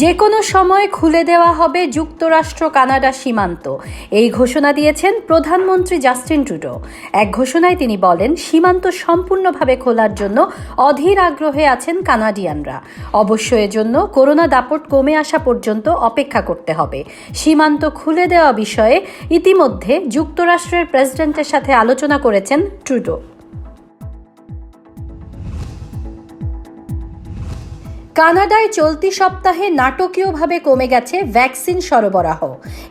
যে কোনো সময় খুলে দেওয়া হবে যুক্তরাষ্ট্র কানাডা সীমান্ত, এই ঘোষণা দিয়েছেন প্রধানমন্ত্রী জাস্টিন ট্রুডো। এক ঘোষণায় তিনি বলেন, সীমান্ত সম্পূর্ণভাবে খোলার জন্য অধীর আগ্রহে আছেন কানাডিয়ানরা। অবশ্য এজন্য করোনা দাপট কমে আসা পর্যন্ত অপেক্ষা করতে হবে। সীমান্ত খুলে দেওয়া বিষয়ে ইতিমধ্যে যুক্তরাষ্ট্রের প্রেসিডেন্টের সাথে আলোচনা করেছেন ট্রুডো। কানাডায় চলতি সপ্তাহে নাটকীয়ভাবে কমে গেছে ভ্যাকসিন সরবরাহ,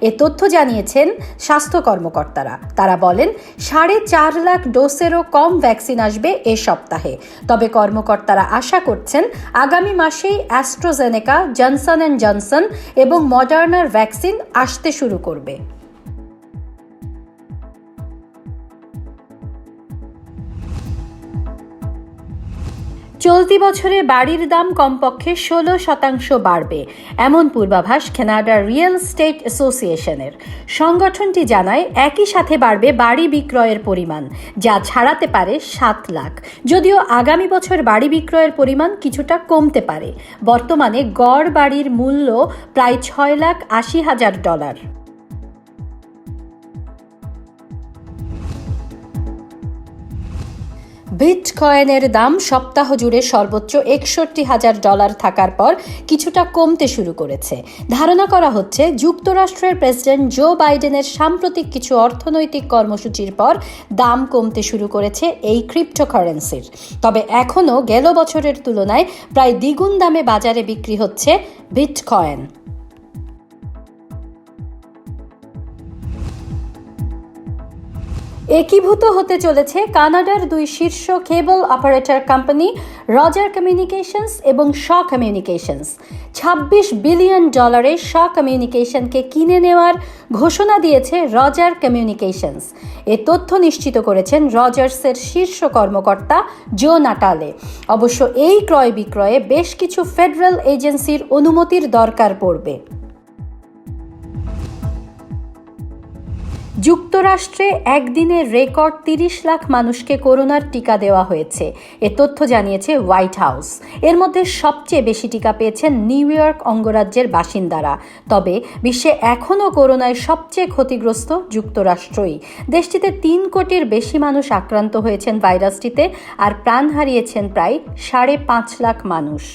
এ তথ্য জানিয়েছেন স্বাস্থ্য কর্মকর্তারা। তারা বলেন 4.5 লাখ ডোজেরও কম ভ্যাকসিন আসবে এ সপ্তাহে। তবে কর্মকর্তারা আশা করছেন আগামী মাসেই অ্যাস্ট্রাজেনেকা, জনসন অ্যান্ড জনসন এবং মডার্নার ভ্যাকসিন আসতে শুরু করবে। চলতি বছরে বাড়ির দাম কমপক্ষে 16% বাড়বে, এমন পূর্বাভাস কানাডার রিয়েল এস্টেট অ্যাসোসিয়েশনের। সংগঠনটি জানায় একই সাথে বাড়বে বাড়ি বিক্রয়ের পরিমাণ, যা ছাড়াতে পারে 7 লাখ। যদিও আগামী বছর বাড়ি বিক্রয়ের পরিমাণ কিছুটা কমতে পারে। বর্তমানে গড় বাড়ির মূল্য প্রায় $6,80,000। বিটকয়েনের দাম সপ্তাহ জুড়ে সর্বোচ্চ $61,000 থাকার পর কিছুটা কমতে শুরু করেছে। ধারণা করা হচ্ছে যুক্তরাষ্ট্রের প্রেসিডেন্ট জো বাইডেনের সাম্প্রতিক কিছু অর্থনৈতিক কর্মসূচির পর দাম কমতে শুরু করেছে এই ক্রিপ্টোকারেন্সির। তবে এখনও গেল বছরের তুলনায় প্রায় দ্বিগুণ দামে বাজারে বিক্রি হচ্ছে বিটকয়েন। একীভূত হতে চলেছে কানাডার 2 শীর্ষ কেবল অপারেটর কোম্পানি রজার কমিউনিকেশনস এবং শ কমিউনিকেশনস। $26 বিলিয়ন শ কমিউনিকেশনকে কিনে নেওয়ার ঘোষণা দিয়েছে রজার কমিউনিকেশনস। এ তথ্য নিশ্চিত করেছেন রজার্সের শীর্ষ কর্মকর্তা জো নাটালে। অবশ্য এই ক্রয় বিক্রয়ে বেশ কিছু ফেডারেল এজেন্সির অনুমতির দরকার পড়বে। যুক্তরাষ্ট্রে একদিনে রেকর্ড 30 লাখ মানুষকে করোনার টিকা দেওয়া হয়েছে, এ তথ্য জানিয়েছে হোয়াইট হাউস। এর মধ্যে সবচেয়ে বেশি টিকা পেয়েছেন নিউ ইয়র্ক অঙ্গরাজ্যের বাসিন্দারা। তবে বিশ্বে এখনও করোনায় সবচেয়ে ক্ষতিগ্রস্ত যুক্তরাষ্ট্রই। দেশটিতে 3 কোটির বেশি মানুষ আক্রান্ত হয়েছেন ভাইরাসটিতে, আর প্রাণ হারিয়েছেন প্রায় 5.5 লাখ মানুষ।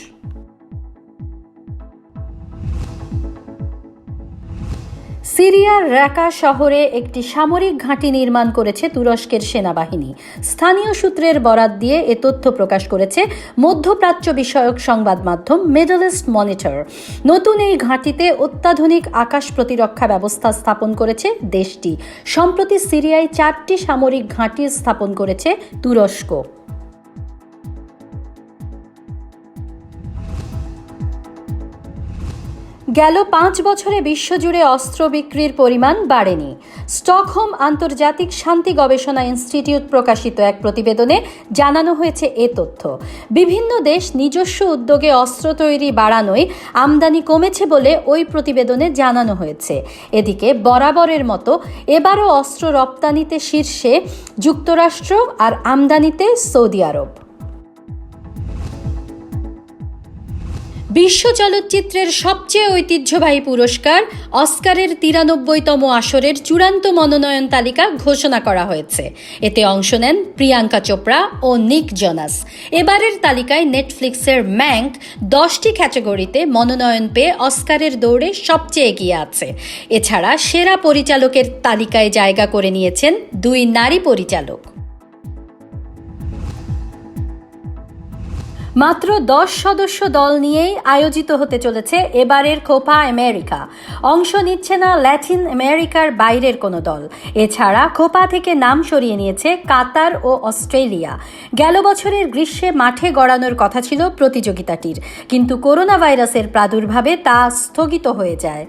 সিরিয়ার রাকা শহরে একটি সামরিক ঘাঁটি নির্মাণ করেছে তুরস্কের সেনাবাহিনী। স্থানীয় সূত্রের বরাত দিয়ে এ তথ্য প্রকাশ করেছে মধ্যপ্রাচ্য বিষয়ক সংবাদ মাধ্যম মিডল ইস্ট মনিটর। নতুন এই ঘাঁটিতে অত্যাধুনিক আকাশ প্রতিরক্ষা ব্যবস্থা স্থাপন করেছে দেশটি। সম্প্রতি সিরিয়ায় 4টি সামরিক ঘাঁটি স্থাপন করেছে তুরস্ক। গেল 5 বছরে বিশ্বজুড়ে অস্ত্র বিক্রির পরিমাণ বাড়েনি। স্টকহোম আন্তর্জাতিক শান্তি গবেষণা ইনস্টিটিউট প্রকাশিত এক প্রতিবেদনে জানানো হয়েছে এ তথ্য। বিভিন্ন দেশ নিজস্ব উদ্যোগে অস্ত্র তৈরি বাড়ানোয় আমদানি কমেছে বলে ওই প্রতিবেদনে জানানো হয়েছে। এদিকে বরাবরের মতো এবারও অস্ত্র রপ্তানিতে শীর্ষে যুক্তরাষ্ট্র আর আমদানিতে সৌদি আরব। বিশ্ব চলচ্চিত্রের সবচেয়ে ঐতিহ্যবাহী পুরস্কার অস্কারের 93তম আসরের চূড়ান্ত মনোনয়ন তালিকা ঘোষণা করা হয়েছে। এতে অংশ নেন প্রিয়াঙ্কা চোপড়া ও নিক জোনাস। এবারের তালিকায় নেটফ্লিক্সের ম্যাঙ্ক 10টি ক্যাটাগরিতে মনোনয়ন পেয়ে অস্কারের দৌড়ে সবচেয়ে এগিয়ে আছে। এছাড়া সেরা পরিচালকের তালিকায় জায়গা করে নিয়েছেন 2 নারী পরিচালক। মাত্র 10 সদস্য দল নিয়েই আয়োজিত হতে চলেছে এবারের কোপা আমেরিকা। অংশ নিচ্ছে না ল্যাটিন আমেরিকার বাইরের কোনো দল। এছাড়া কোপা থেকে নাম সরিয়ে নিয়েছে কাতার ও অস্ট্রেলিয়া। গেল বছরের গ্রীষ্মে মাঠে গড়ানোর কথা ছিল প্রতিযোগিতাটির, কিন্তু করোনা ভাইরাসের প্রাদুর্ভাবে তা স্থগিত হয়ে যায়।